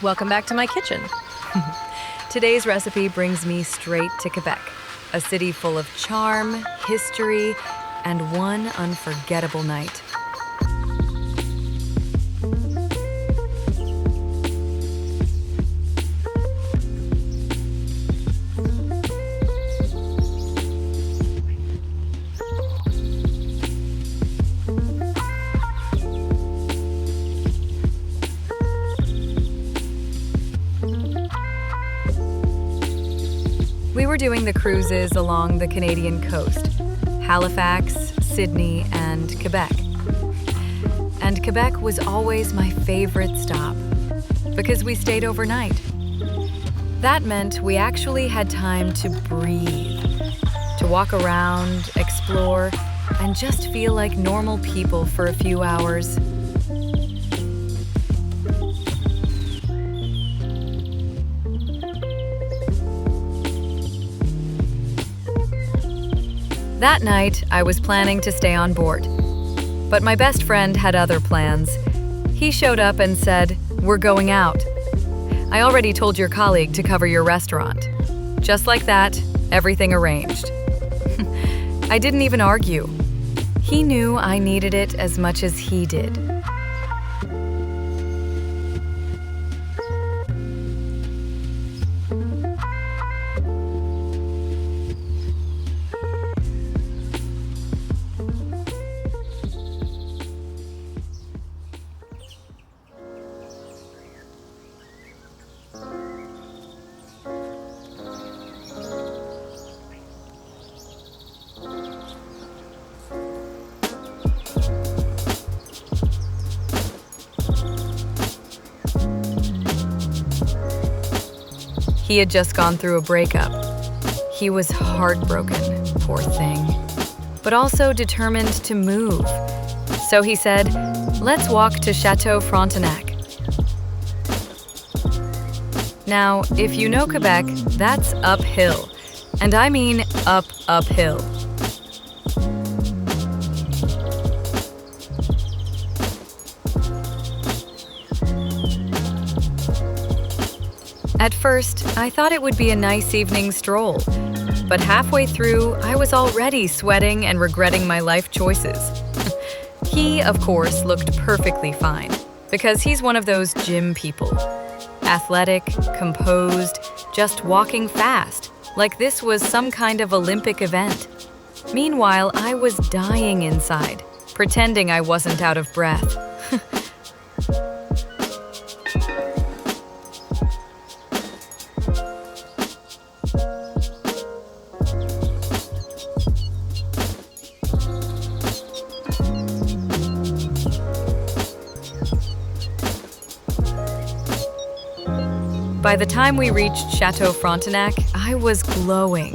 Welcome back to my kitchen. Today's recipe brings me straight to Quebec, a city full of charm, history, and one unforgettable night. We were doing the cruises along the Canadian coast, Halifax, Sydney, and Quebec. And Quebec was always my favorite stop because we stayed overnight. That meant we actually had time to breathe, to walk around, explore, and just feel like normal people for a few hours. That night, I was planning to stay on board. But my best friend had other plans. He showed up and said, "We're going out. I already told your colleague to cover your restaurant." Just like that, everything arranged. I didn't even argue. He knew I needed it as much as he did. He had just gone through a breakup. He was heartbroken, poor thing, but also determined to move. So he said, "Let's walk to Château Frontenac." Now, if you know Quebec, that's uphill. And I mean uphill. At first, I thought it would be a nice evening stroll, but halfway through, I was already sweating and regretting my life choices. He, of course, looked perfectly fine, because he's one of those gym people. Athletic, composed, just walking fast, like this was some kind of Olympic event. Meanwhile, I was dying inside, pretending I wasn't out of breath. By the time we reached Château Frontenac, I was glowing.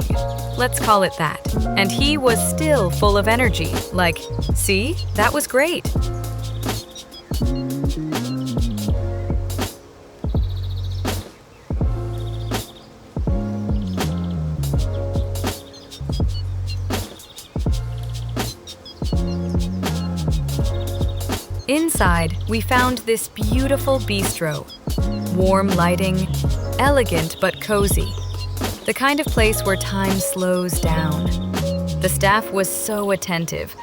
Let's call it that. And he was still full of energy. Like, see, that was great. Inside, we found this beautiful bistro. Warm lighting, elegant but cozy. The kind of place where time slows down. The staff was so attentive.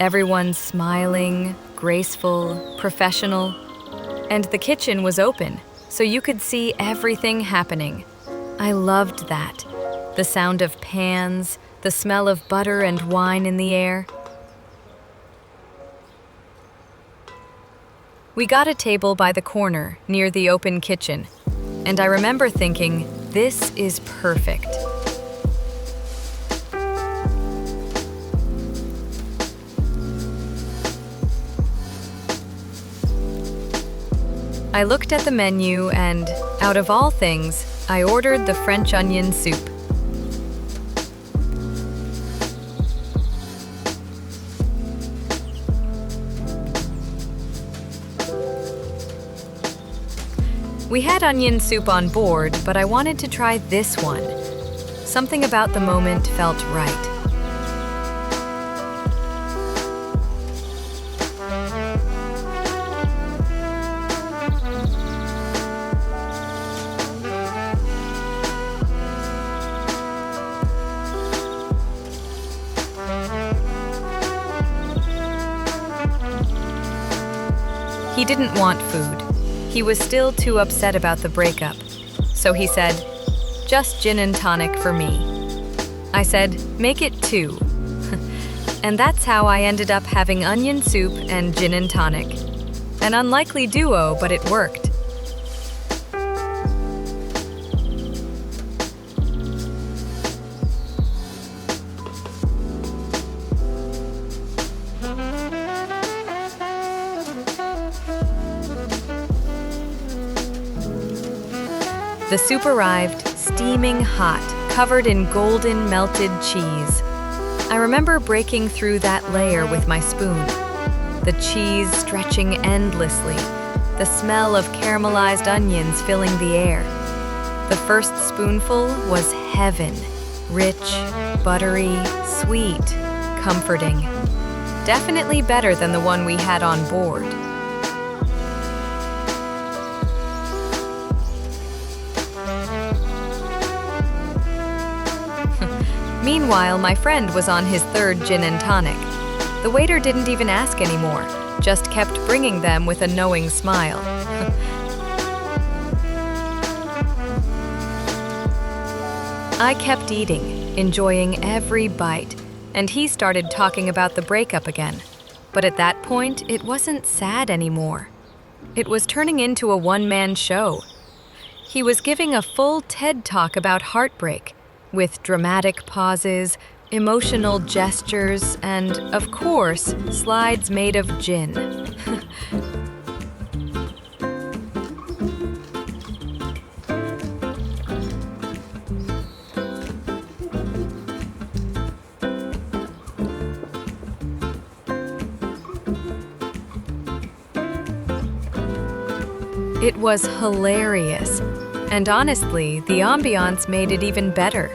Everyone smiling, graceful, professional. And the kitchen was open, so you could see everything happening. I loved that. The sound of pans, the smell of butter and wine in the air. We got a table by the corner, near the open kitchen, and I remember thinking, this is perfect. I looked at the menu and, out of all things, I ordered the French onion soup. We had onion soup on board, but I wanted to try this one. Something about the moment felt right. He didn't want food. He was still too upset about the breakup. So he said, "Just gin and tonic for me." I said, "Make it 2." And that's how I ended up having onion soup and gin and tonic. An unlikely duo, but it worked. The soup arrived, steaming hot, covered in golden melted cheese. I remember breaking through that layer with my spoon. The cheese stretching endlessly, the smell of caramelized onions filling the air. The first spoonful was heaven, rich, buttery, sweet, comforting. Definitely better than the one we had on board. Meanwhile, my friend was on his 3rd gin and tonic. The waiter didn't even ask anymore, just kept bringing them with a knowing smile. I kept eating, enjoying every bite, and he started talking about the breakup again. But at that point, it wasn't sad anymore. It was turning into a one-man show. He was giving a full TED Talk about heartbreak, with dramatic pauses, emotional gestures, and, of course, slides made of gin. It was hilarious. And honestly, the ambiance made it even better.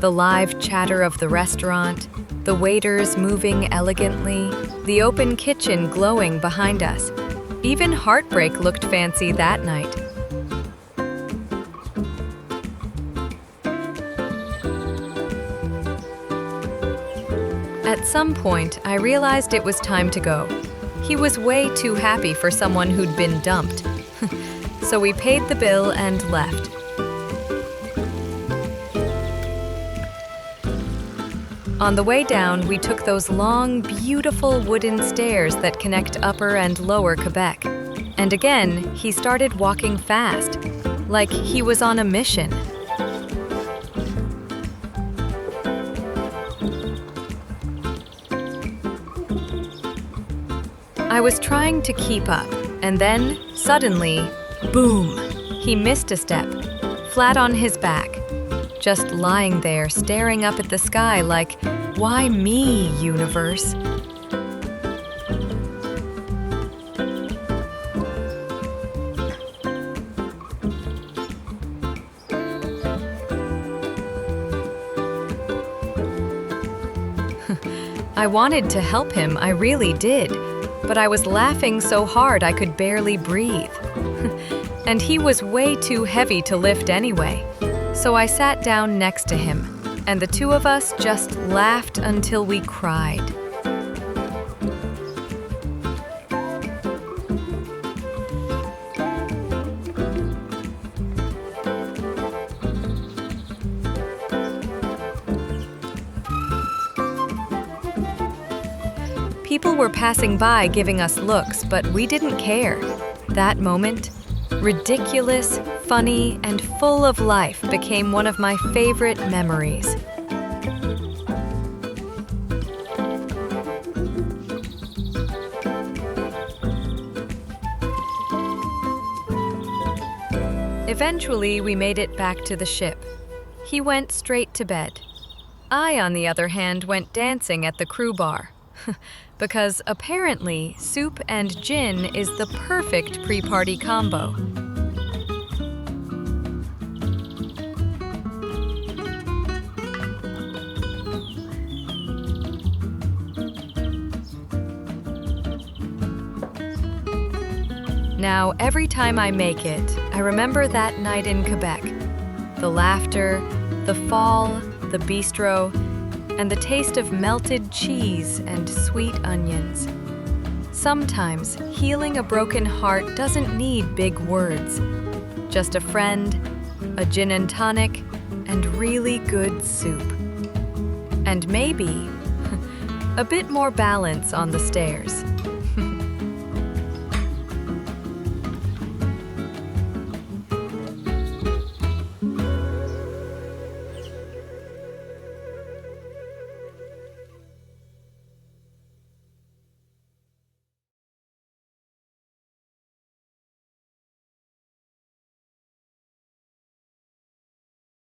The live chatter of the restaurant, the waiters moving elegantly, the open kitchen glowing behind us. Even heartbreak looked fancy that night. At some point, I realized it was time to go. He was way too happy for someone who'd been dumped. So we paid the bill and left. On the way down, we took those long, beautiful wooden stairs that connect Upper and Lower Quebec. And again, he started walking fast, like he was on a mission. I was trying to keep up, and then, suddenly, boom! He missed a step, flat on his back, just lying there staring up at the sky like, "Why me, universe?" I wanted to help him, I really did, but I was laughing so hard I could barely breathe. And he was way too heavy to lift anyway. So I sat down next to him, and the two of us just laughed until we cried. People were passing by giving us looks, but we didn't care. That moment, ridiculous, funny, and full of life, became one of my favorite memories. Eventually, we made it back to the ship. He went straight to bed. I, on the other hand, went dancing at the crew bar. Because apparently, soup and gin is the perfect pre-party combo. Now, every time I make it, I remember that night in Quebec. The laughter, the fall, the bistro, and the taste of melted cheese and sweet onions. Sometimes healing a broken heart doesn't need big words. Just a friend, a gin and tonic, and really good soup. And maybe a bit more balance on the stairs.